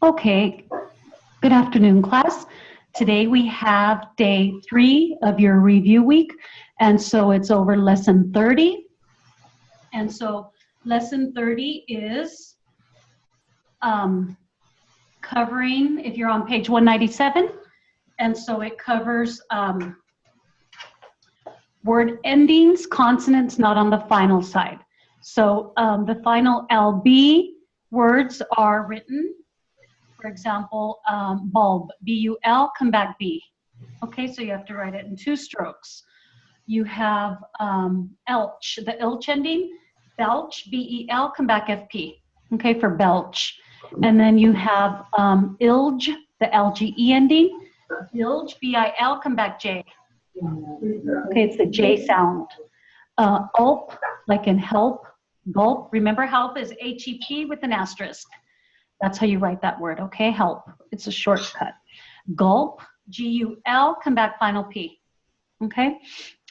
Okay, good afternoon, class. Today we have day 3 of your review week, and so it's over lesson 30. And so lesson 30 is covering, if you're on page 197, and so it covers word endings, consonants not on the final side. So the final LB words are written. For example, bulb, B-U-L, come back B. Okay, so you have to write it in 2 strokes. You have elch, the ilch ending, belch, B-E-L, come back F-P. Okay, for belch. And then you have ilge, the L-G-E ending, bilge, B-I-L, come back J. Okay, it's the J sound. Ulp, like in help, gulp. Remember, help is H-E-P with an asterisk. That's how you write that word, okay? Help. It's a shortcut. Gulp, G-U-L, come back final P, okay?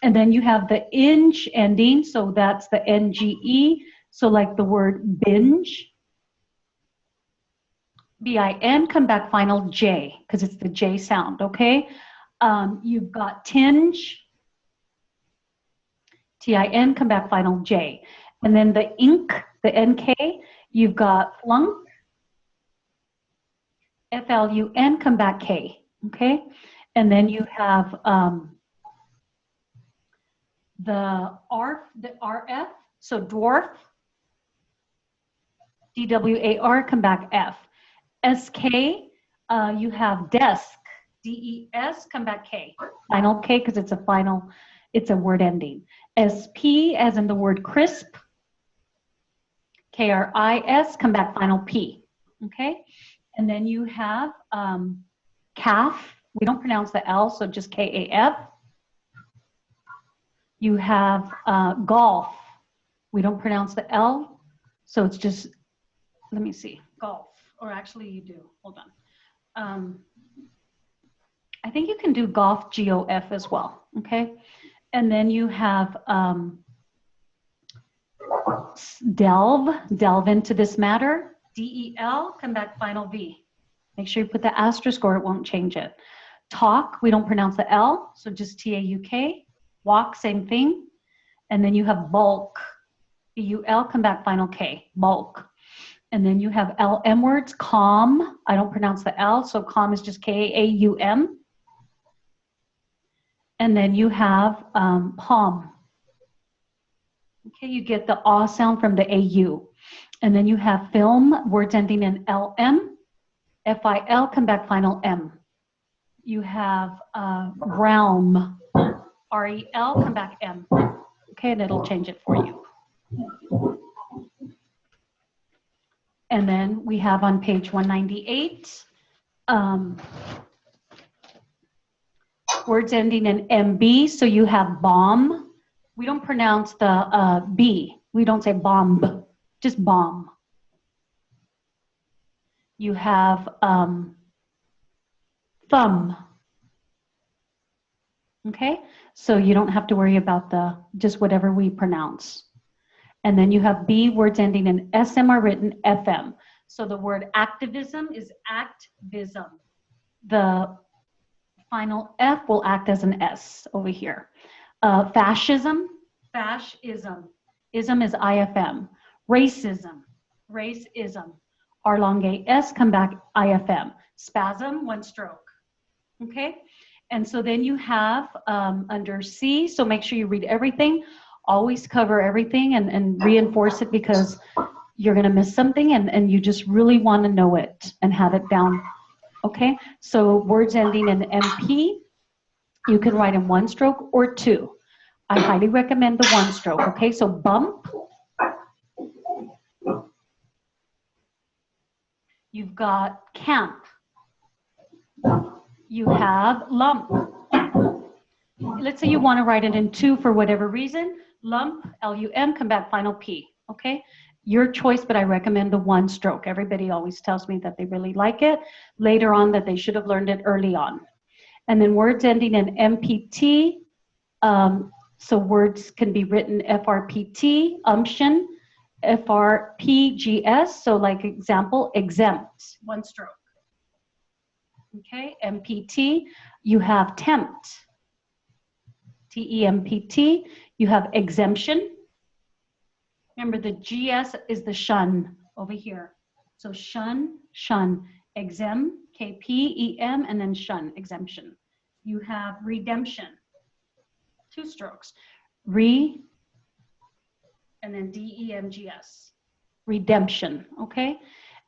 And then you have the inge ending, so that's the N-G-E. So like the word binge, B-I-N, come back final J, because it's the J sound, okay? You've got tinge, T-I-N, come back final J. And then the ink, the N-K, you've got flunk, F-L-U-N, come back K, okay? And then you have the R-F, so dwarf, D-W-A-R, come back F. S-K, you have desk, D-E-S, come back K. Final K, because it's a word ending. S-P, as in the word crisp, K-R-I-S, come back final P, okay? And then you have calf. We don't pronounce the L, so just K-A-F. You have golf. We don't pronounce the L, so it's just, let me see, golf. Or actually you do, hold on. I think you can do golf, G-O-F as well, okay? And then you have delve into this matter. D-E-L, come back final V. Make sure you put the asterisk or it won't change it. Talk, we don't pronounce the L, so just T-A-U-K. Walk, same thing. And then you have bulk, B-U-L, come back final K, bulk. And then you have L-M words, calm, I don't pronounce the L, so calm is just K-A-U-M. And then you have palm. Okay, you get the aw sound from the A-U. And then you have film, words ending in L-M, F-I-L, come back final M. You have realm, R-E-L, come back M. Okay, and it'll change it for you. And then we have on page 198, words ending in MB, so you have bomb. We don't pronounce the B. We don't say bomb. Just bomb. You have thumb. Okay, so you don't have to worry about just whatever we pronounce. And then you have B, words ending in SM are written FM. So the word activism is actvism. The final F will act as an S over here. Fascism, fascism. Ism is IFM. Racism, racism. R long A S, come back IFM. Spasm, 1 stroke. Okay? And so then you have under C, so make sure you read everything. Always cover everything and reinforce it because you're going to miss something and you just really want to know it and have it down. Okay? So words ending in MP, you can write in 1 stroke or 2. I highly recommend the 1 stroke. Okay? So bump. You've got camp. You have lump. Let's say you want to write it in 2 for whatever reason. Lump, L-U-M, come back final P. Okay? Your choice, but I recommend the 1 stroke. Everybody always tells me that they really like it. Later on, that they should have learned it early on. And then words ending in MPT. So words can be written FRPT, umption, FRPGS, so like example, exempt, one stroke. Okay, MPT, you have tempt, TEMPT, you have exemption. Remember the GS is the shun over here. So shun, exempt, KPEM, and then shun, exemption. You have redemption, two strokes. Re, and then DEMGS, redemption, okay?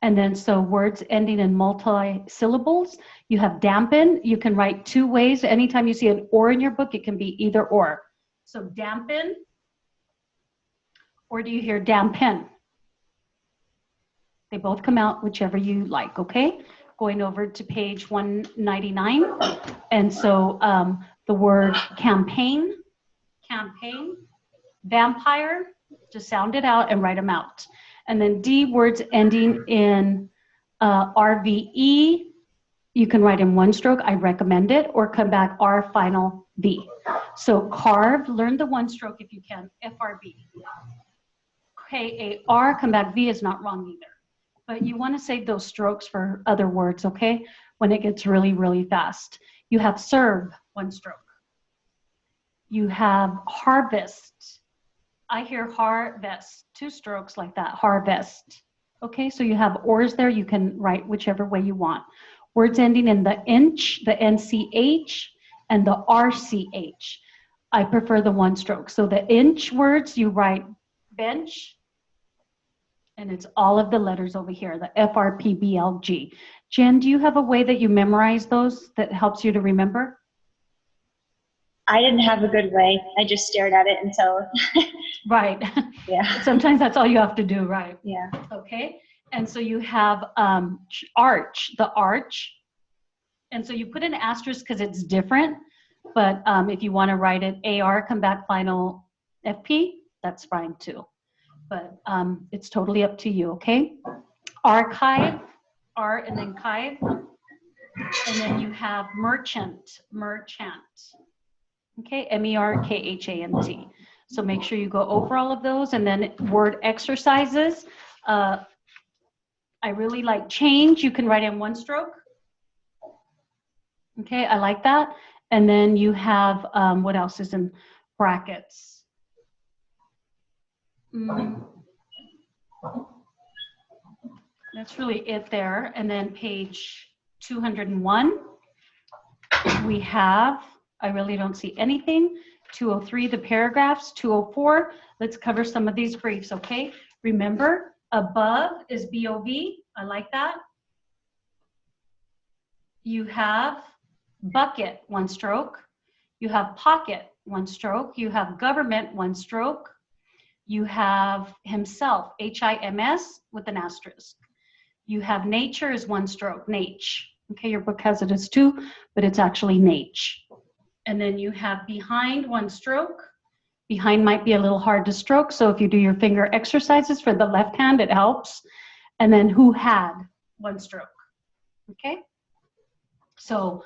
And then so words ending in multi-syllables, you have dampen. You can write two ways. Anytime you see an or in your book, it can be either or. So dampen, or do you hear dampen? They both come out whichever you like, okay? Going over to page 199. And so the word campaign, vampire, just sound it out and write them out. And then D, words ending in RVE, you can write in one stroke, I recommend it, or come back R final V. So carve, learn the one stroke if you can, FRV. KAR, come back V is not wrong either. But you want to save those strokes for other words, okay? When it gets really, really fast. You have serve, one stroke. You have harvest. I hear harvest, two strokes like that, harvest. Okay, so you have ors there, you can write whichever way you want. Words ending in the inch, the NCH, and the RCH. I prefer the one stroke. So the inch words, you write bench, and it's all of the letters over here, the FRPBLG. Jen, do you have a way that you memorize those that helps you to remember? I didn't have a good way. I just stared at it until. Right. Yeah. Sometimes that's all you have to do, right? Yeah. Okay. And so you have arch, the arch. And so you put an asterisk because it's different. But if you want to write it AR, come back final FP, that's fine too. But it's totally up to you, okay? Archive, R and then chive. And then you have merchant. Okay, MERKHANT. So make sure you go over all of those. And then word exercises. I really like change. You can write in one stroke. Okay, I like that. And then you have, what else is in brackets? That's really it there. And then page 201, we have, I really don't see anything. 203, the paragraphs. 204, let's cover some of these briefs, okay? Remember, above is BOV. I like that. You have bucket, one stroke. You have pocket, one stroke. You have government, one stroke. You have himself, HIMS, with an asterisk. You have nature is one stroke, nat. Okay, your book has it as two, but it's actually nat. And then you have behind, one stroke. Behind might be a little hard to stroke, so if you do your finger exercises for the left hand, it helps. And then who had, one stroke. Okay? So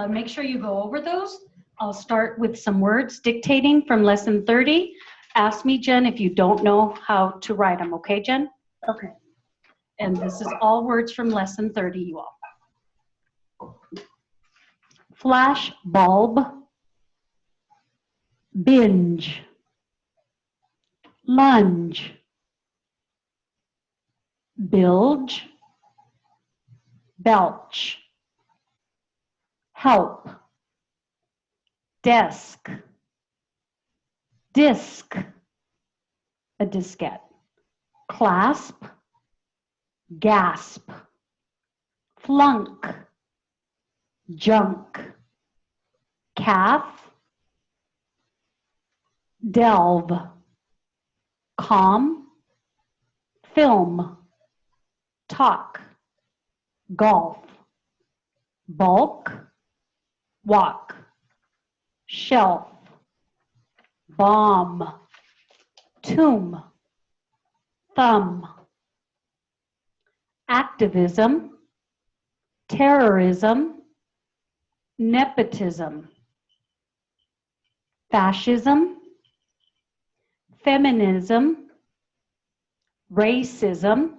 make sure you go over those. I'll start with some words dictating from lesson 30. Ask me, Jen, if you don't know how to write them. Okay, Jen? Okay. And this is all words from lesson 30, you all. Flash bulb, binge, lunge, bilge, belch, help, desk, disc, a diskette, clasp, gasp, flunk, junk, calf, delve, calm, film, talk, golf, bulk, walk, shelf, bomb, tomb, thumb, activism, terrorism, nepotism, fascism, feminism, racism,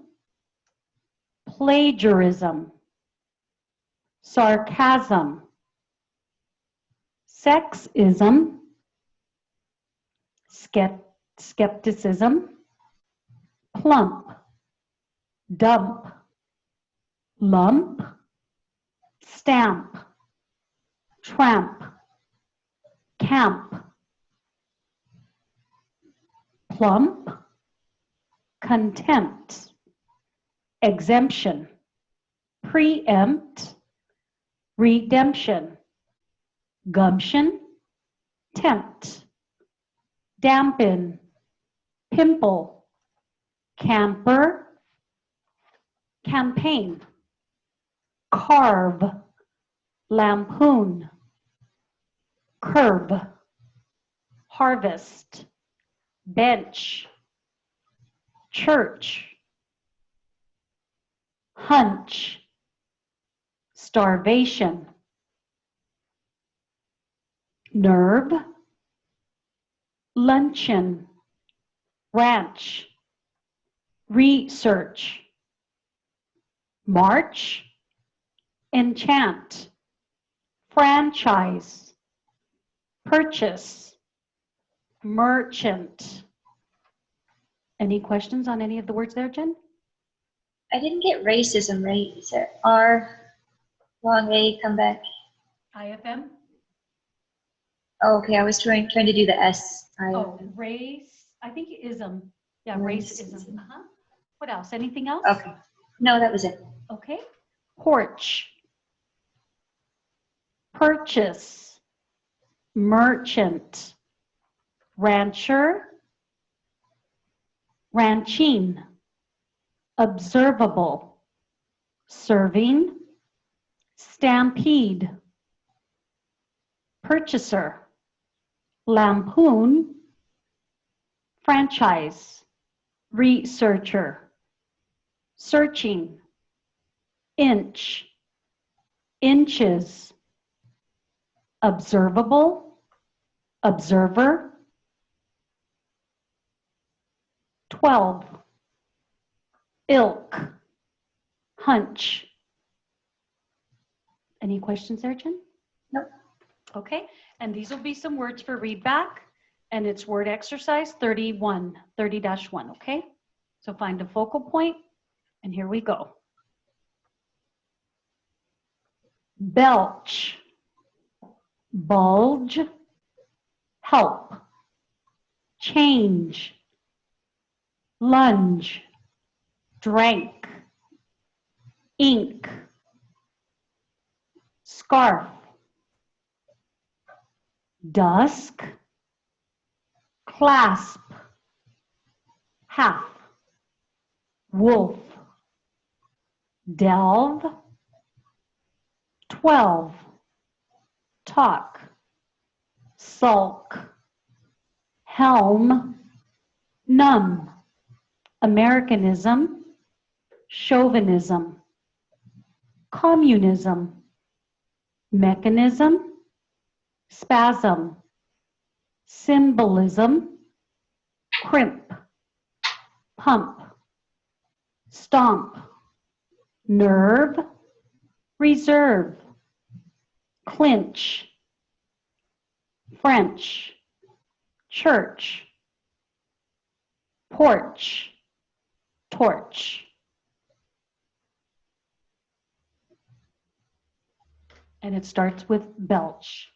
plagiarism, sarcasm, sexism, skepticism, plump, dump, lump, stamp, tramp, camp, plump, contempt, exemption, preempt, redemption, gumption, tempt, dampen, pimple, camper, campaign, carve, lampoon, curb, harvest, bench, church, hunch, starvation, nerve, luncheon, ranch, research, march, enchant, franchise, purchase, merchant. Any questions on any of the words there, Jen? I didn't get racism right. Is it R, long A, come back? IFM? Oh, okay, I was trying to do the S. Oh, race, I think ism. Yeah, racism. Racism. What else? Anything else? Okay. No, that was it. Okay. Porch, purchase, merchant, rancher, ranchine, observable, serving, stampede, purchaser, lampoon, franchise, researcher, searching, inch, inches, observable, observer, 12, ilk, hunch. Any questions there, Jen? Nope. Okay, and these will be some words for read back, and it's word exercise 30-1, okay? So find a focal point, and here we go. Belch, bulge, help, change, lunge, drank, ink, scarf, dusk, clasp, half, wolf, delve, 12, talk, sulk, helm, numb, Americanism, chauvinism, communism, mechanism, spasm, symbolism, crimp, pump, stomp, nerve, reserve, clinch, French, church, porch, torch. And it starts with belch.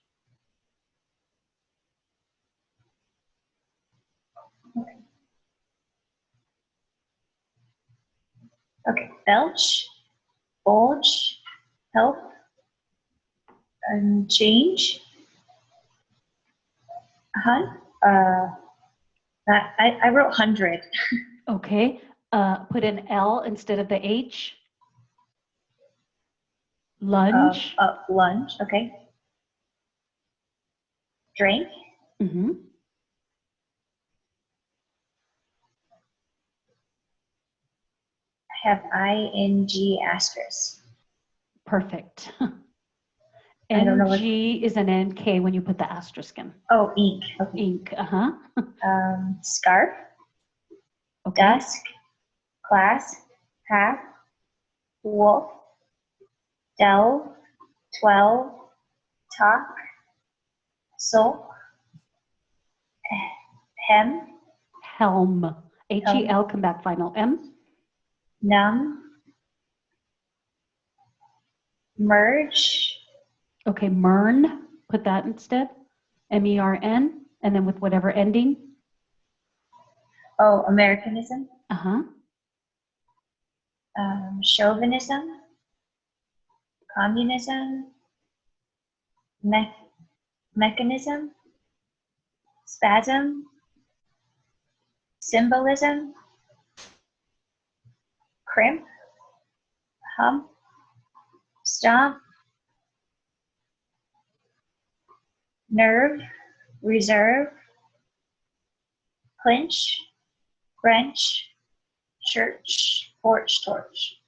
Okay, belch, bulge, help, and change. I wrote 100. Okay, put an L instead of the H. Lunge. Lunge, okay. Drink. Mm-hmm. I have ing asterisk. Perfect. I don't know what- NG is an NK when you put the asterisk in. Oh, ink. Okay. Ink, uh-huh. Scarf. Okay. Dusk. class, half, wolf, delve, 12, talk, sulk, hem, Helm. H-E-L, come back final. M. numb, merge, Okay, MERN. Put that instead. M-E-R-N. And then with whatever ending. oh, Americanism, Uh-huh. chauvinism, communism, mechanism, spasm, symbolism, crimp, hump, stomp, nerve, reserve, clinch, wrench, church, porch, torch.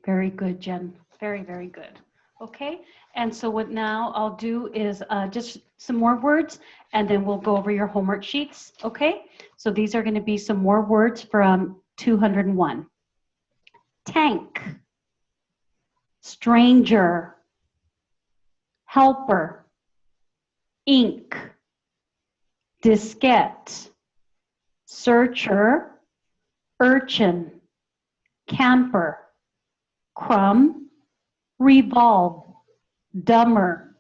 Very good, Jen. Very, very good. Okay, and so what now I'll do is just some more words, and then we'll go over your homework sheets, okay? So these are going to be some more words from 201. Tank, stranger, helper, ink, diskette, searcher, urchin, camper, crumb, revolve, dumber,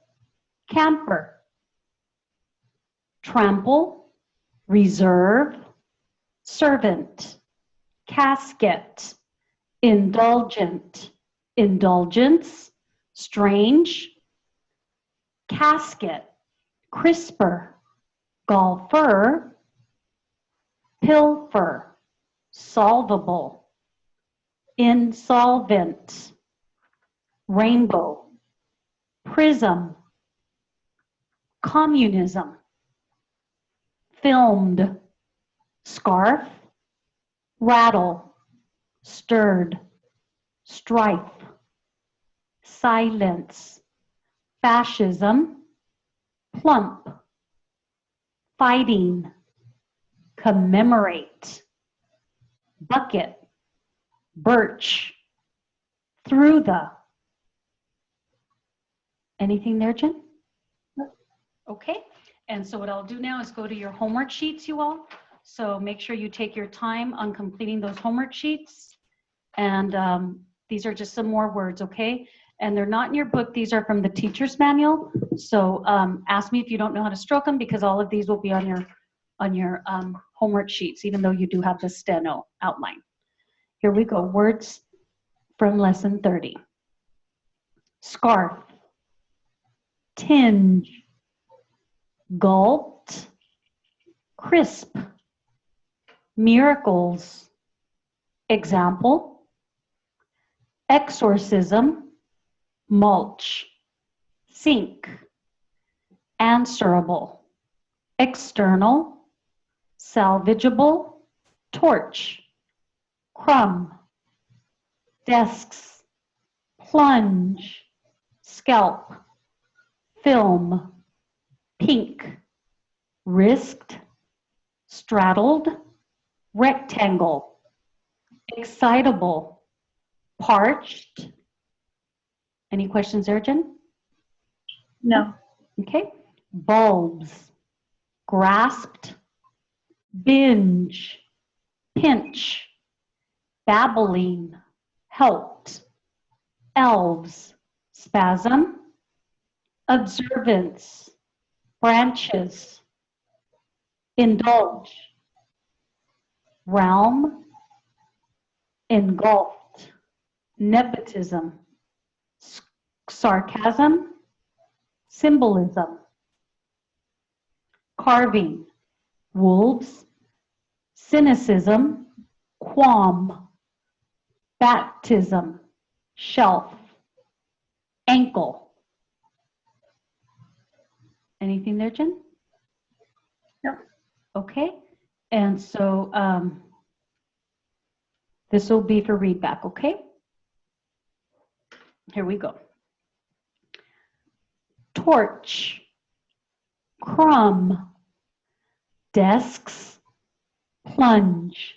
camper, trample, reserve, servant, casket, indulgent, indulgence, strange, casket, crisper, golfer, pilfer, solvable, insolvent, rainbow, prism, communism, filmed, scarf, rattle, stirred, strife, silence, fascism, plump, fighting, commemorate, bucket, birch, through the. Anything there, Jen? Okay, and so what I'll do now is go to your homework sheets, you all. So make sure you take your time on completing those homework sheets. And these are just some more words, okay? And they're not in your book. These are from the teacher's manual. So ask me if you don't know how to stroke them, because all of these will be on your homework sheets, even though you do have the steno outline. Here we go, words from lesson 30. Scarf, tinge, gulped, crisp, miracles, example, exorcism, mulch, sink, answerable, external, salvageable, torch, crumb, desks, plunge, scalp, film, pink, risked, straddled, rectangle, excitable, parched. Any questions there, Jen? No. Okay. Bulbs, grasped, binge, pinch, babbling, helped, elves, spasm, observance, branches, indulge, realm, engulfed, nepotism, sarcasm, symbolism, carving, wolves, cynicism, qualm, baptism, shelf, ankle. Anything there, Jen? No. Okay, and so this will be for readback, okay? Here we go. Torch, crumb, desks, plunge,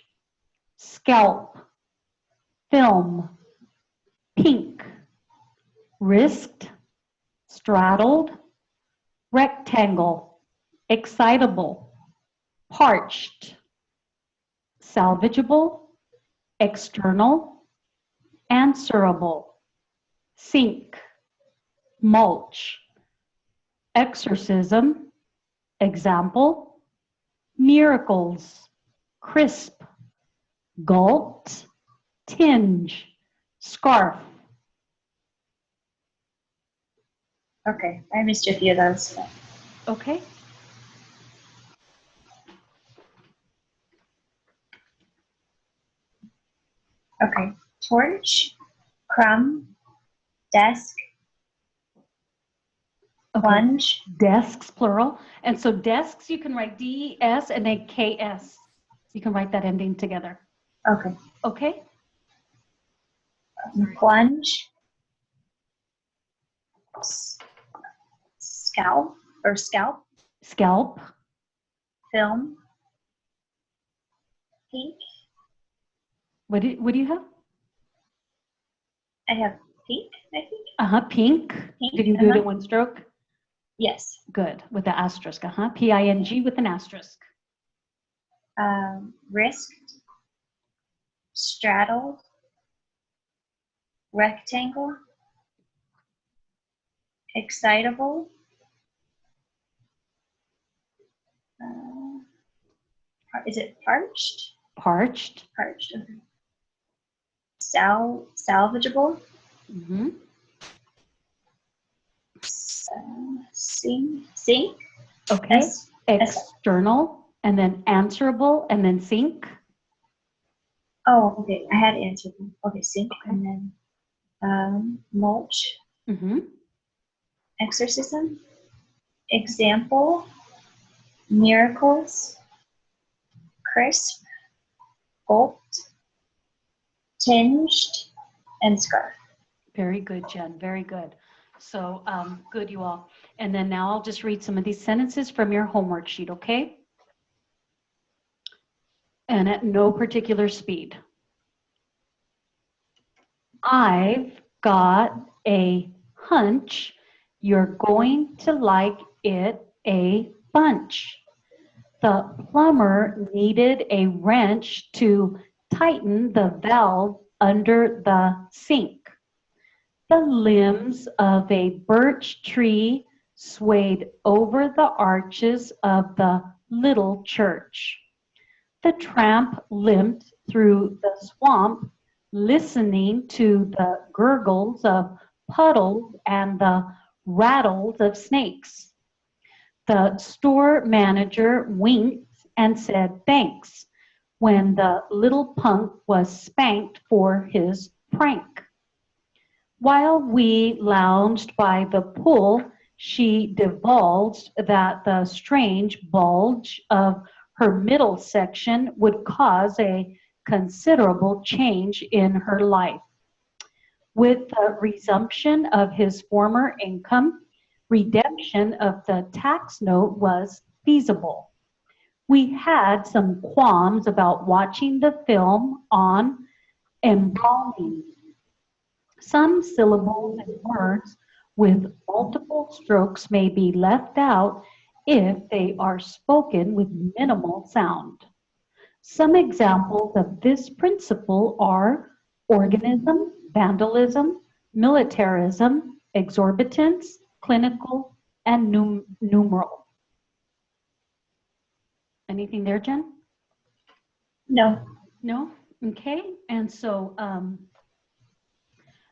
scalp, film, pink, risked, straddled, rectangle, excitable, parched, salvageable, external, answerable, sink, mulch, exorcism, example, miracles, crisp, gulped, tinge, scarf. Okay, I missed a few of those. Okay. Okay, torch, crumb, desk, Okay. plunge. Desks, plural. And so desks, you can write D-E-S and then K-S. You can write that ending together. Okay, Okay? plunge, scalp or scalp, Scalp. film, pink. What do you have? I have pink, I think. Pink. Pink, Did you do it in one stroke? Yes. Good. With the asterisk. P-I-N-G with an asterisk. Risked, straddled, rectangle, excitable, is it parched? Parched. Parched, okay. Salvageable, Mm-hmm. sink. Okay. S- External, and then answerable, and then sink. Oh, okay. I had answered them. Okay, sink, Okay. and then mulch, Mm-hmm. exorcism, example, miracles, crisp, gulped, tinged, and scarf. Very good, Jen. Very good. So good, you all. And then now I'll just read some of these sentences from your homework sheet, okay? And at no particular speed. I've got a hunch you're going to like it a bunch. The plumber needed a wrench to tighten the valve under the sink. The limbs of a birch tree swayed over the arches of the little church. The tramp limped through the swamp, listening to the gurgles of puddles and the rattles of snakes. The store manager winked and said thanks when the little punk was spanked for his prank. While we lounged by the pool, she divulged that the strange bulge of her middle section would cause a considerable change in her life. With the resumption of his former income, redemption of the tax note was feasible. We had some qualms about watching the film on embalming. Some syllables and words with multiple strokes may be left out if they are spoken with minimal sound. Some examples of this principle are organism, vandalism, militarism, exorbitance, clinical, and numeral. Anything there, Jen? No. No? Okay. And so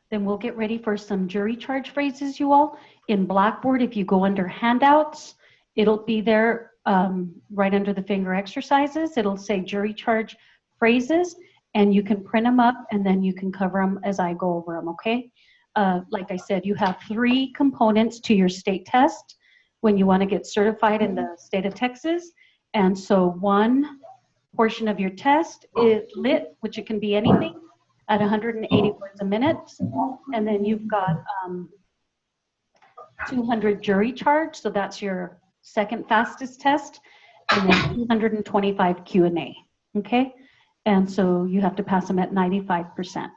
then we'll get ready for some jury charge phrases, you all. In Blackboard, if you go under handouts, it'll be there right under the finger exercises. It'll say jury charge phrases, and you can print them up, and then you can cover them as I go over them, okay? Like I said, you have 3 components to your state test when you want to get certified in the state of Texas. And so one portion of your test is lit, which it can be anything, at 180 words a minute. And then you've got 200 jury charge, so that's your second fastest test, and then 225 Q&A, okay? And so you have to pass them at 95%.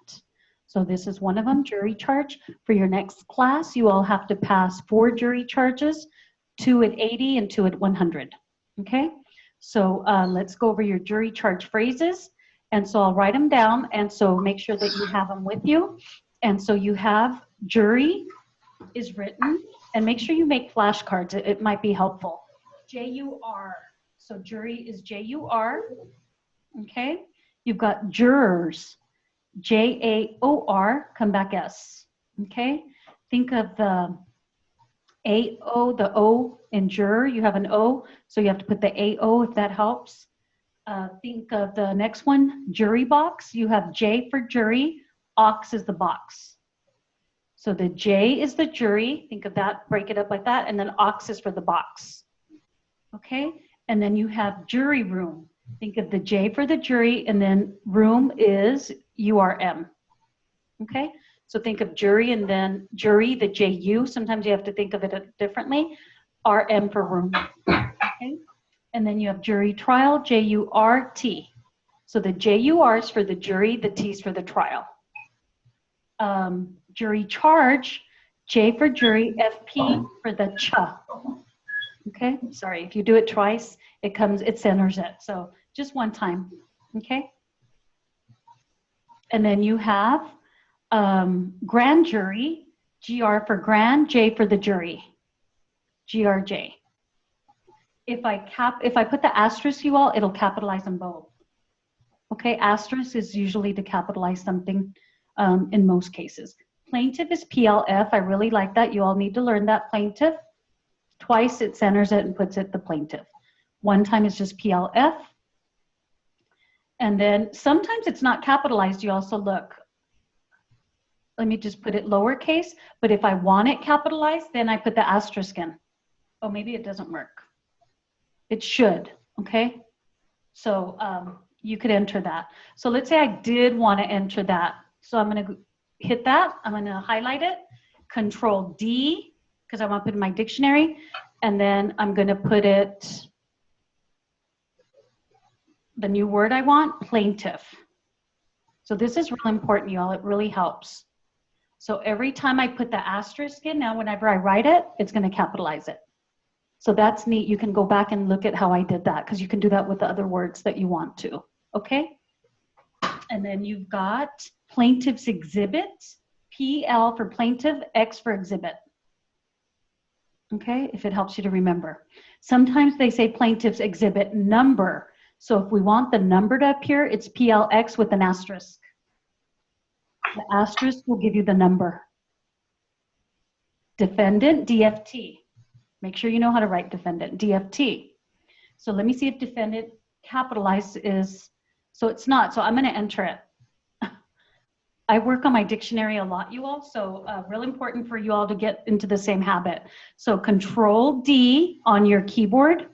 So this is one of them, jury charge. For your next class, you all have to pass 4 jury charges, 2 at 80 and 2 at 100. Okay? So let's go over your jury charge phrases. And so I'll write them down. And so make sure that you have them with you. And so you have jury is written. And make sure you make flashcards. It might be helpful. J-U-R. So jury is J-U-R. Okay? You've got jurors. J-A-O-R, come back S. Okay? Think of the A-O, the O in juror. You have an O, so you have to put the A-O if that helps. Think of the next one, jury box. You have J for jury, ox is the box. So the J is the jury. Think of that, break it up like that, and then ox is for the box. Okay? And then you have jury room. Think of the J for the jury, and then room is U-R-M. Okay? So think of jury and then jury, the J-U. Sometimes you have to think of it differently. R-M for room. Okay? And then you have jury trial, J-U-R-T. So the J-U-R is for the jury, the T is for the trial. Jury charge, J for jury, F-P for the ch. Okay? Sorry, if you do it twice, it centers it. So just one time. Okay? And then you have grand jury, GR for grand, J for the jury, GRJ. If I put the asterisk, you all, it'll capitalize them both. Okay, asterisk is usually to capitalize something in most cases. Plaintiff is PLF. I really like that. You all need to learn that. Plaintiff. Twice it centers it and puts it the plaintiff. One time it's just PLF. And then sometimes it's not capitalized. You also look. Let me just put it lowercase. But if I want it capitalized, then I put the asterisk in. Oh, maybe it doesn't work. It should, okay? So you could enter that. So let's say I did want to enter that. So I'm going to hit that. I'm going to highlight it. Control D, because I want to put it in my dictionary. And then I'm going to put it, the new word I want, plaintiff. So this is really important, y'all. It really helps. So every time I put the asterisk in, now whenever I write it, it's going to capitalize it. So that's neat. You can go back and look at how I did that, because you can do that with the other words that you want to. Okay? And then you've got plaintiff's exhibit, PL for plaintiff, X for exhibit. Okay? If it helps you to remember. Sometimes they say plaintiff's exhibit number. So if we want the number to appear, it's PLX with an asterisk. The asterisk will give you the number. Defendant, DFT. Make sure you know how to write defendant, DFT. So let me see if defendant capitalized is, so it's not, so I'm going to enter it. I work on my dictionary a lot, you all, so real important for you all to get into the same habit. So Control D on your keyboard,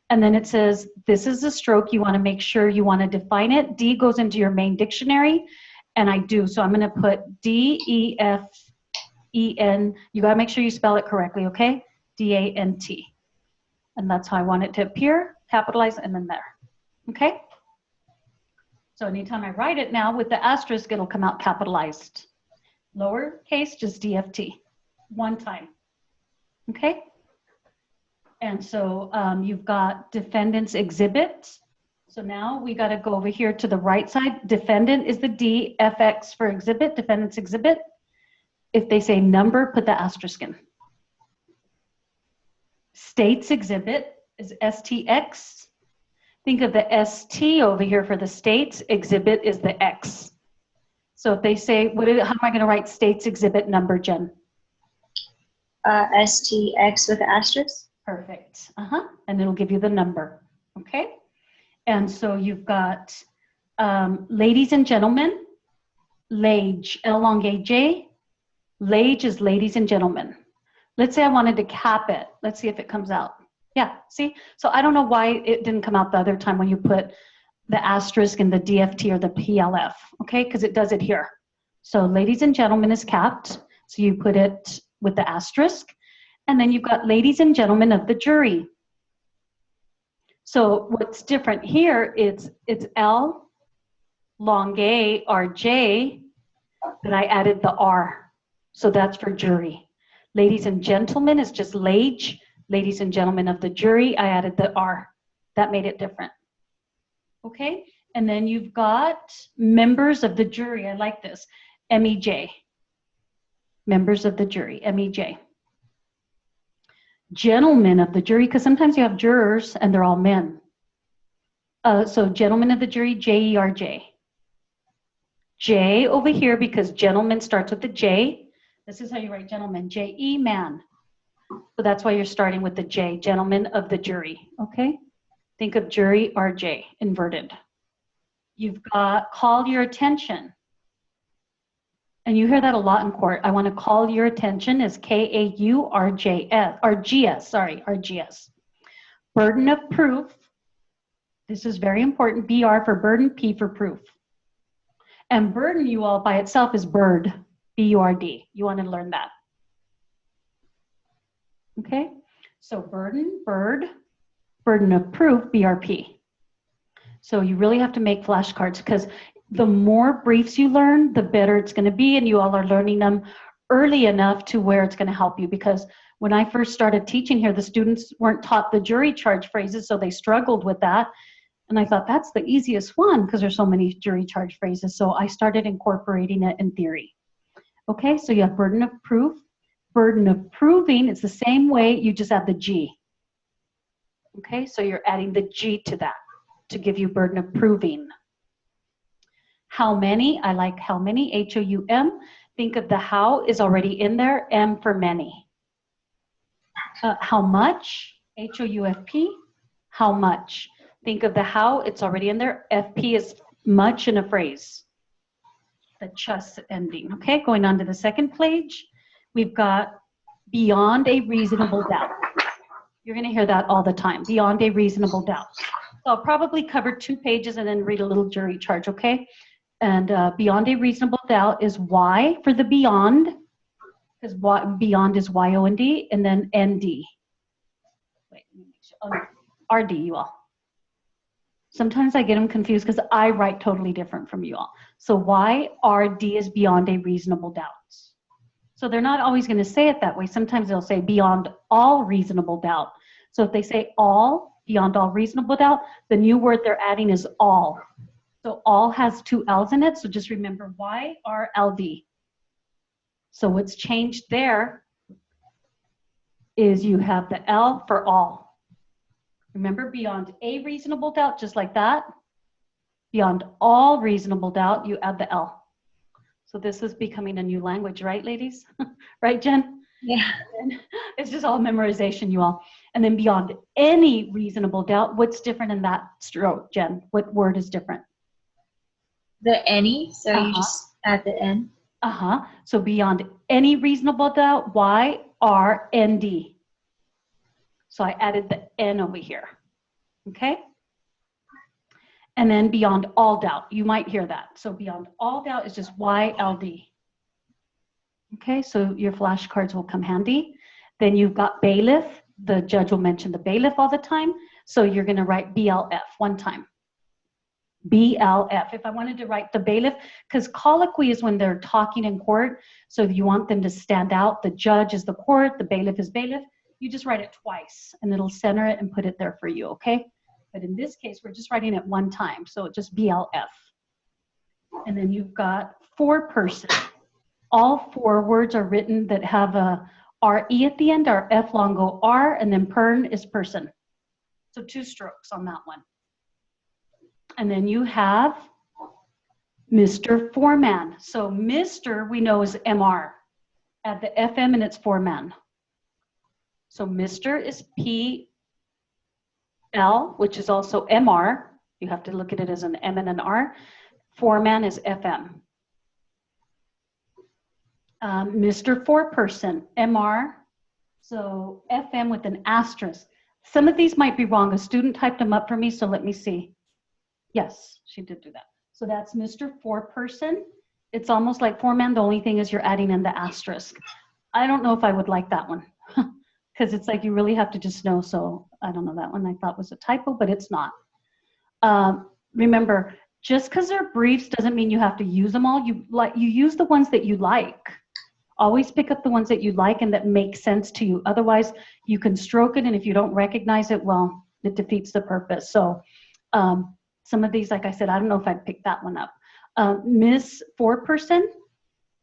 and then it says, this is a stroke. You want to make sure you want to define it. D goes into your main dictionary, and I do. So I'm going to put D-E-F-E-N. You got to make sure you spell it correctly, okay? D-A-N-T. And that's how I want it to appear, capitalize, and then there. Okay? So anytime I write it now with the asterisk, it'll come out capitalized. Lowercase, just DFT. One time. Okay? And so you've got defendant's exhibit. So now we got to go over here to the right side. Defendant is the D, FX for exhibit, defendant's exhibit. If they say number, put the asterisk in. State's exhibit is STX. Think of the ST over here for the state's exhibit is the X. So if they say, how am I going to write state's exhibit number, Jen? STX with asterisk. Perfect. And it'll give you the number. Okay. And so you've got ladies and gentlemen, LAGE, L-long-A-J. LAGE is ladies and gentlemen. Let's say I wanted to cap it. Let's see if it comes out. Yeah, see? So I don't know why it didn't come out the other time when you put the asterisk and the DFT or the PLF, okay? Because it does it here. So ladies and gentlemen is capped. So you put it with the asterisk. And then you've got ladies and gentlemen of the jury. So what's different here is it's L long A, RJ, but I added the R. So that's for jury. Ladies and gentlemen is just lage. Ladies and gentlemen of the jury, I added the R. That made it different. Okay? And then you've got members of the jury. I like this. MEJ. Members of the jury, MEJ. Gentlemen of the jury, because sometimes you have jurors and they're all men. So gentlemen of the jury, JERJ. J over here, because gentleman starts with the J. This is how you write gentleman, J-E, man. So that's why you're starting with the J, gentlemen of the jury, okay? Think of jury, RJ, inverted. You've got call your attention. And you hear that a lot in court. I want to call your attention is KAURJS, RGS, sorry, RGS. Burden of proof. This is very important. BR for burden, P for proof. And burden, you all, by itself is bird, B-U-R-D. You want to learn that. Okay? So burden, bird, burden of proof, BRP. So you really have to make flashcards because the more briefs you learn, the better it's going to be, and you all are learning them early enough to where it's going to help you. Because when I first started teaching here, the students weren't taught the jury charge phrases, so they struggled with that. And I thought that's the easiest one because there's so many jury charge phrases. So I started incorporating it in theory. Okay, so you have burden of proof, burden of proving. It's the same way, you just add the G. Okay, so you're adding the G to that to give you burden of proving. How many? I like how many, H-O-U-M. Think of the how is already in there, M for many. How much? H-O-U-F-P. How much? Think of the how, it's already in there. F-P is much in a phrase. The chus ending. Okay, going on to the second page. We've got beyond a reasonable doubt. You're going to hear that all the time, beyond a reasonable doubt. So I'll probably cover 2 pages and then read a little jury charge, okay? And beyond a reasonable doubt is Y for the beyond, because beyond is Y-O-N-D, and then N-D. Wait, let me make sure. Oh, R-D, you all. Sometimes I get them confused because I write totally different from you all. So Y-R-D is beyond a reasonable doubt. So they're not always going to say it that way. Sometimes they'll say beyond all reasonable doubt. So if they say all, beyond all reasonable doubt, the new word they're adding is all. So all has 2 L's in it, so just remember Y-R-L-D. So what's changed there is you have the L for all. Remember, beyond a reasonable doubt, just like that. Beyond all reasonable doubt, you add the L. So this is becoming a new language, right, ladies? Right, Jen? Yeah. It's just all memorization, you all. And then beyond any reasonable doubt, what's different in that stroke, Jen? What word is different? The any, so you just add the N. So beyond any reasonable doubt, Y-R-N-D. So I added the N over here, okay? And then beyond all doubt, you might hear that. So beyond all doubt is just Y-L-D. Okay, so your flashcards will come handy. Then you've got bailiff. The judge will mention the bailiff all the time. So you're gonna write BLF one time. BLF. If I wanted to write the bailiff, because colloquy is when they're talking in court, so if you want them to stand out, the judge is the court, the bailiff is bailiff, you just write it twice and it'll center it and put it there for you, okay? But in this case, we're just writing it one time, so just BLF. And then you've got four-person. All 4 words are written that have a R-E at the end, or F long go R, and then pern is person. So 2 strokes on that one. And then you have Mr. Foreman. So Mr. we know is MR. Add the FM and it's foreman. So Mr. is P-L, which is also MR. You have to look at it as an M and an R. Foreman is FM. Mr. Foreperson, MR. So FM with an asterisk. Some of these might be wrong. A student typed them up for me, so let me see. Yes, she did do that. So that's Mr. Foreperson. It's almost like foreman. The only thing is you're adding in the asterisk. I don't know if I would like that one because it's like you really have to just know. So I don't know, that one I thought was a typo, but it's not. Remember, Just because they're briefs doesn't mean you have to use them all. You use the ones that you like. Always pick up the ones that you like and that make sense to you. Otherwise, you can stroke it, and if you don't recognize it, well, it defeats the purpose. So some of these, like I said, I don't know if I'd pick that one up. Miss 4-person,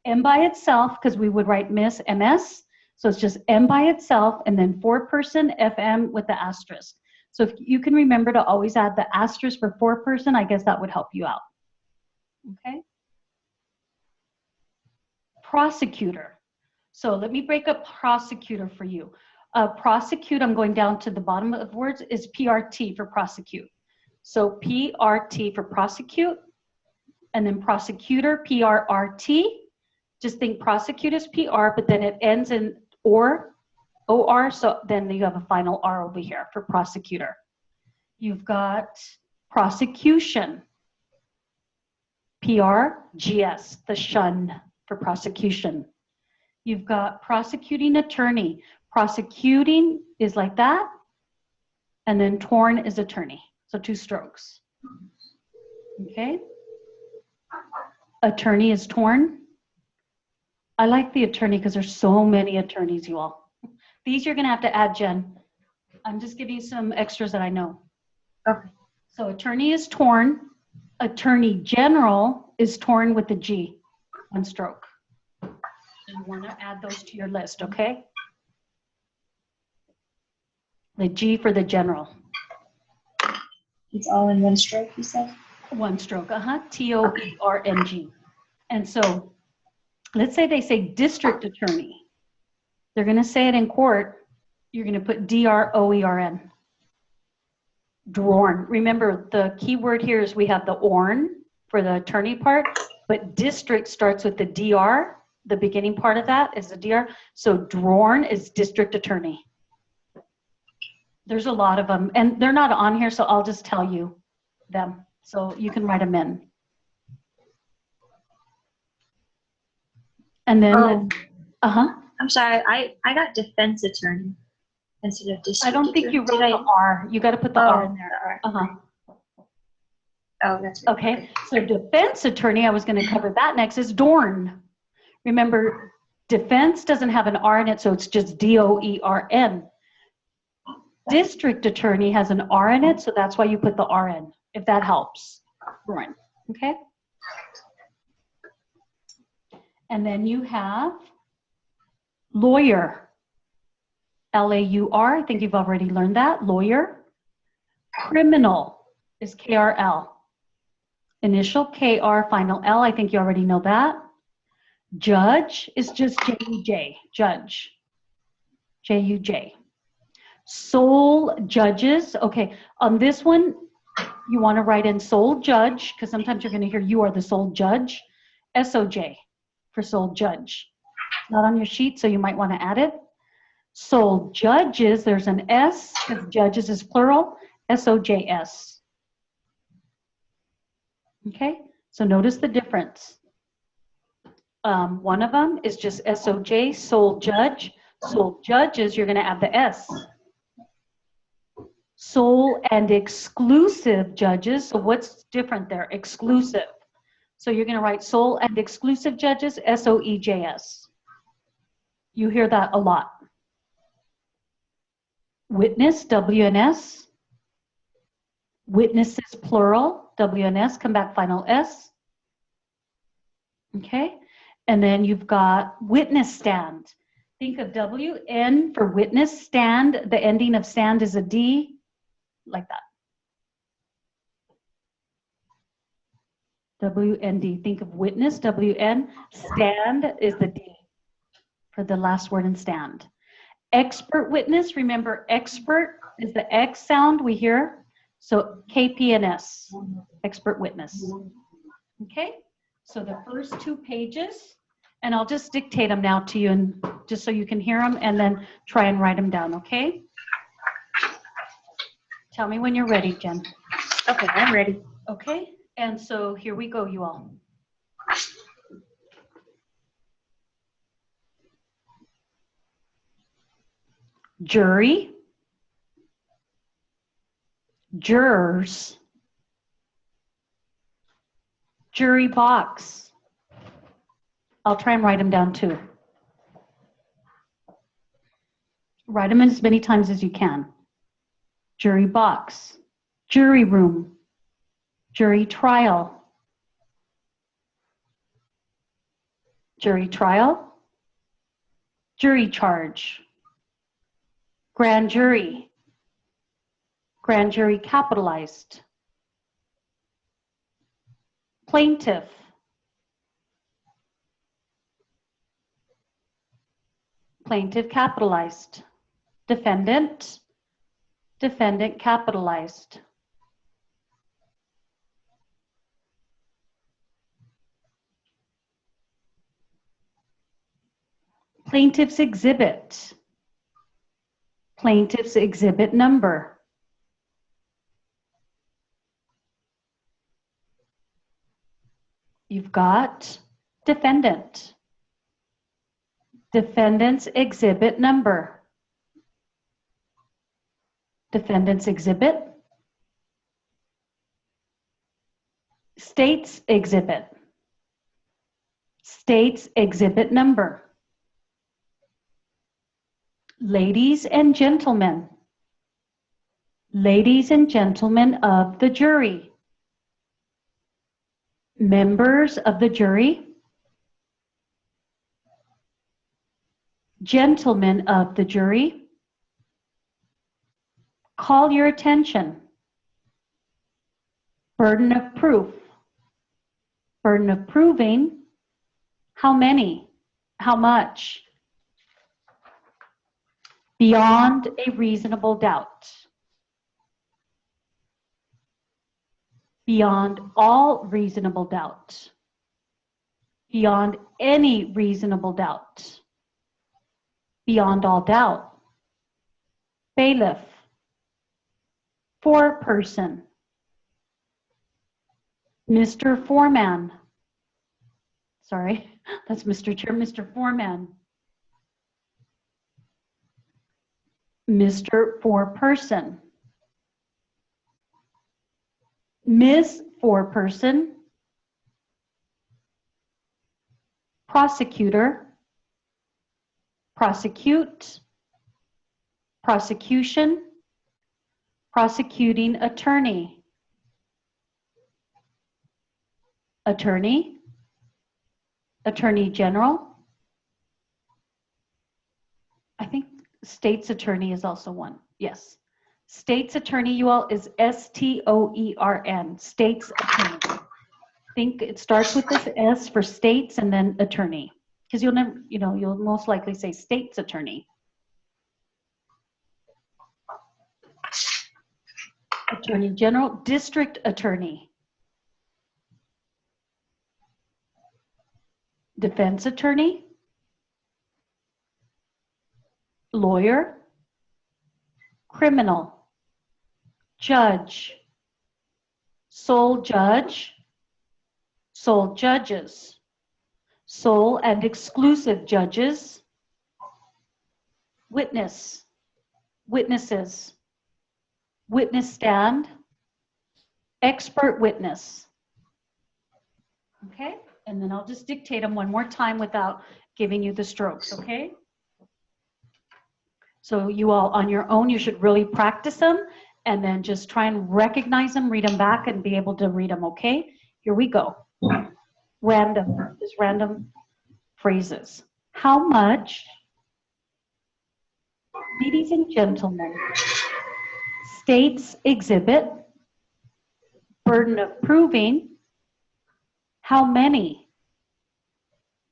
M by itself, because we would write Miss MS. So it's just M by itself, and then 4-person FM with the asterisk. So if you can remember to always add the asterisk for 4-person, I guess that would help you out. Okay. Prosecutor. So let me break up prosecutor for you. Prosecute, I'm going down to the bottom of words, is PRT for prosecute. So PRT for prosecute, and then prosecutor, PRRT. Just think prosecute is PR, but then it ends in OR, so then you have a final R over here for prosecutor. You've got prosecution, PRGS, the shun for prosecution. You've got prosecuting attorney. Prosecuting is like that, and then torn is attorney. So 2 strokes. Okay. Attorney is torn. I like the attorney because there's so many attorneys, you all. These you're going to have to add, Jen. I'm just giving you some extras that I know. Okay. So attorney is torn. Attorney general is torn with the G, 1 stroke. You want to add those to your list, okay? The G for the general. It's all in 1 stroke, you said? 1 stroke, TOERNG. And so let's say they say district attorney. They're going to say it in court. You're going to put DROERN. Drorn. Remember, the key word here is we have the ORN for the attorney part, but district starts with the DR. The beginning part of that is the DR. So Drorn is district attorney. There's a lot of them, and they're not on here, so I'll just tell you them. So you can write them in. And then, I'm sorry, I got defense attorney instead of district I don't think you wrote the R. You got to put the R in there. Oh, that's right. Okay, so defense attorney, I was going to cover that next, is DORN. Remember, defense doesn't have an R in it, so it's just DOERN. District attorney has an R in it, so that's why you put the R in, if that helps. DORN, okay? And then you have lawyer, LAUR, I think you've already learned that, lawyer. Criminal is KRL. Initial KR, final L, I think you already know that. Judge is just JUJ, judge, JUJ. Sole judges, okay, on this one, you want to write in sole judge, because sometimes you're going to hear you are the sole judge. SOJ for sole judge. Not on your sheet, so you might want to add it. Sole judges, there's an S, because judges is plural, SOJS. Okay, so notice the difference. One of them is just SOJ, sole judge. Sole judges, you're going to add the S. Sole and exclusive judges, so what's different there? Exclusive. So you're going to write sole and exclusive judges, SOEJS. You hear that a lot. Witness, WNS. Witnesses, plural, WNS, come back, final S. Okay, and then you've got witness stand. Think of WN for witness stand. The ending of stand is a D, like that. WND, think of witness, WN, stand is the D for the last word in stand. Expert witness, remember expert is the X sound we hear. So KPNS, expert witness. Okay, so the first 2 pages, and I'll just dictate them now to you, and just so you can hear them, and then try and write them down, okay? Tell me when you're ready, Jen. Okay, I'm ready. Okay, and so here we go, you all. Jury. Jurors, Jury box. I'll try and write them down too. Write them as many times as you can. Jury box, jury room, jury trial, jury trial, jury charge, grand jury capitalized, plaintiff, plaintiff capitalized, defendant, defendant capitalized. Plaintiff's exhibit, plaintiff's exhibit number. You've got defendant, defendant's exhibit number, defendant's exhibit, state's exhibit, state's exhibit number. Ladies and gentlemen of the jury, members of the jury, gentlemen of the jury, call your attention. Burden of proof, burden of proving, how many, how much, beyond a reasonable doubt, beyond all reasonable doubt, beyond any reasonable doubt, beyond all doubt, bailiff, foreperson, Mr. Foreman, sorry, that's Mr. Chair, Mr. Foreman, Mr. Foreperson, Ms. Foreperson, prosecutor, prosecute, prosecution, prosecuting attorney, attorney, attorney general. I think state's attorney is also one. Yes. State's attorney, you all, is S-T-O-E-R-N. State's attorney. I think it starts with this S for states and then attorney. Because you'll never, you'll most likely say state's attorney. Attorney general, district attorney. Defense attorney. Lawyer. Criminal. Judge, sole judge, sole judges, sole and exclusive judges, witness, witnesses, witness stand, expert witness. Okay, and then I'll just dictate them one more time without giving you the strokes, okay? So you all on your own, you should really practice them. And then just try and recognize them, read them back, and be able to read them, okay? Here we go. Random, just random phrases. How much, ladies and gentlemen, state's exhibit, burden of proving, how many,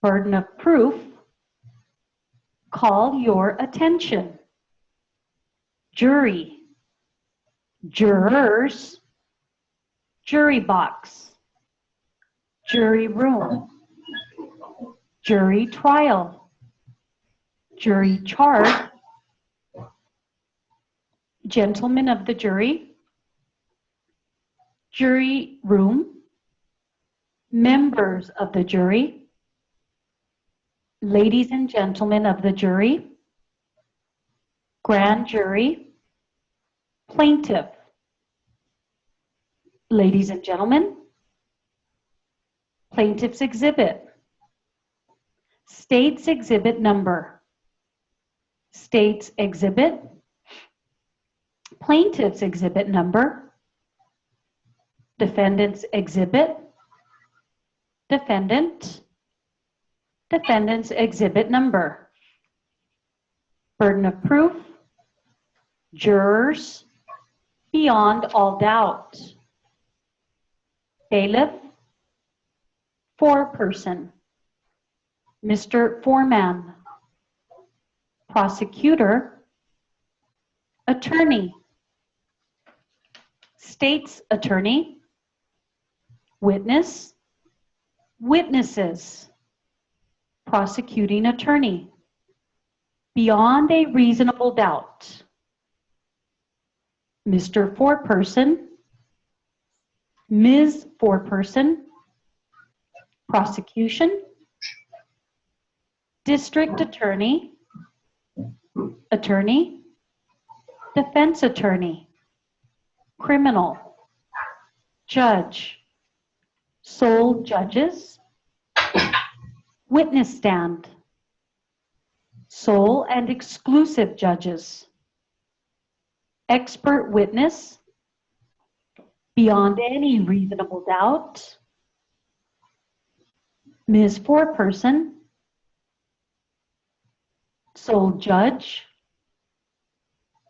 burden of proof, call your attention, jury, jurors, jury box, jury room, jury trial, jury charge, gentlemen of the jury, jury room, members of the jury, ladies and gentlemen of the jury, grand jury, plaintiff, ladies and gentlemen, Plaintiff's exhibit. State's exhibit number. State's exhibit. Plaintiff's exhibit number. Defendant's exhibit. Defendant. Defendant's exhibit number. Burden of proof. Jurors. Beyond all doubt. Bailiff. Foreperson. Mr. Foreman. Prosecutor. Attorney. State's attorney. Witness. Witnesses. Prosecuting attorney. Beyond a reasonable doubt. Mr. Foreperson. Ms. Foreperson. Prosecution. District attorney. Attorney. Defense attorney. Criminal. Judge. Sole judges. Witness stand. Sole and exclusive judges. Expert witness. Beyond any reasonable doubt. Ms. Foreperson. Sole judge.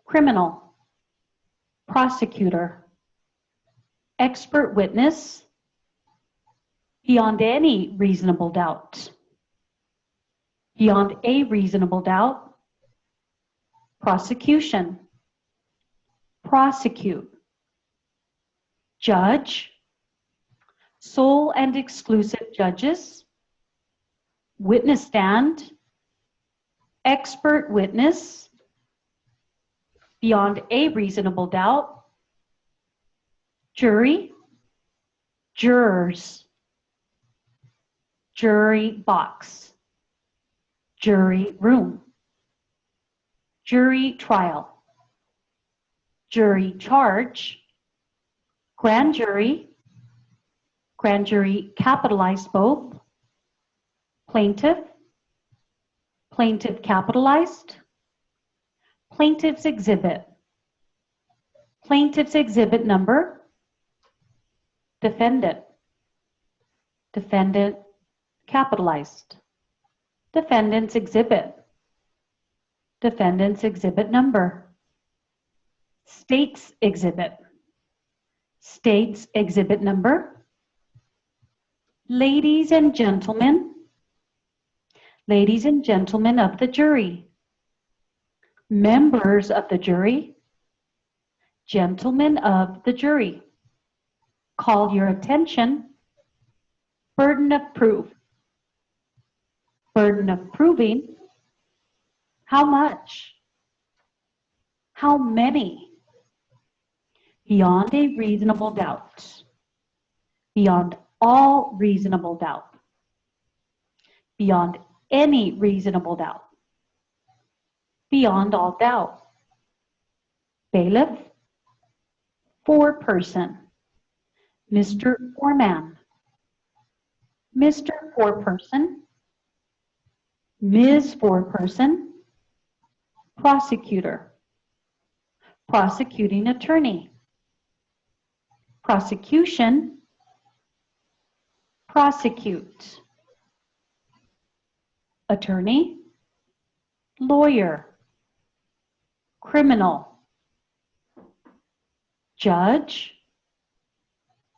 Criminal. Prosecutor. Expert witness. Beyond any reasonable doubt. Beyond a reasonable doubt. Prosecution. Prosecute. Judge. Sole and exclusive judges. Witness stand. Expert witness. Beyond a reasonable doubt. Jury. Jurors. Jury box. Jury room. Jury trial. Jury charge. Grand jury. Grand jury capitalized both. Plaintiff. Plaintiff capitalized. Plaintiff's exhibit. Plaintiff's exhibit number. Defendant. Defendant capitalized. Defendant's exhibit. Defendant's exhibit number. State's exhibit. State's exhibit number. Ladies and gentlemen of the jury, members of the jury, gentlemen of the jury, call your attention. Burden of proof. Burden of proving. How much? How many? Beyond a reasonable doubt. Beyond all reasonable doubt. Beyond any reasonable doubt. Beyond all doubt. Bailiff. Foreperson. Mr. Foreman. Mr. Foreperson. Ms. Foreperson. Prosecutor. Prosecuting attorney. Prosecution. Prosecute. Attorney. Lawyer. Criminal. Judge.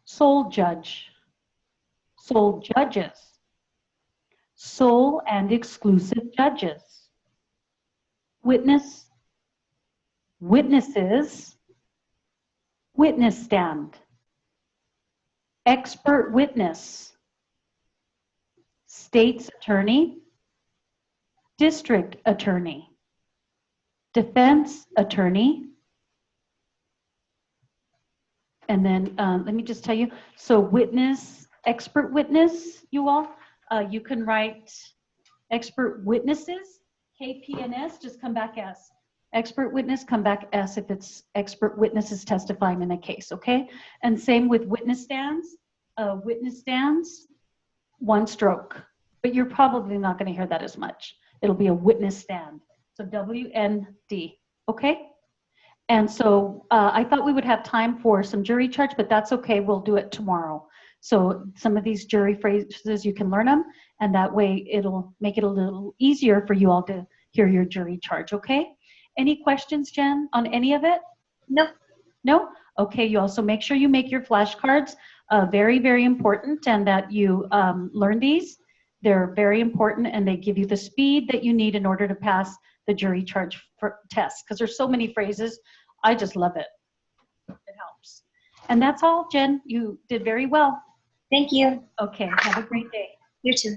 Sole judge. Sole judges. Sole and exclusive judges. Witness. Witnesses. Witness stand. Expert witness. State's attorney. District attorney. Defense attorney. And then let me just tell you, so witness, expert witness, you all, you can write expert witnesses, KPNS, just come back S. Expert witness, come back S if it's expert witnesses testifying in a case, okay? And same with witness stands. Witness stands, one stroke, but you're probably not going to hear that as much. It'll be a witness stand. So WND, okay? And so I thought we would have time for some jury charge, but that's okay. We'll do it tomorrow. So some of these jury phrases, you can learn them, and that way it'll make it a little easier for you all to hear your jury charge, okay? Any questions, Jen, on any of it? No. No? Okay, you also make sure you make your flashcards very, very important, and that you learn these. They're very important, and they give you the speed that you need in order to pass the jury charge test, because there's so many phrases. I just love it. It helps. And that's all, Jen. You did very well. Thank you. Okay, have a great day. You too.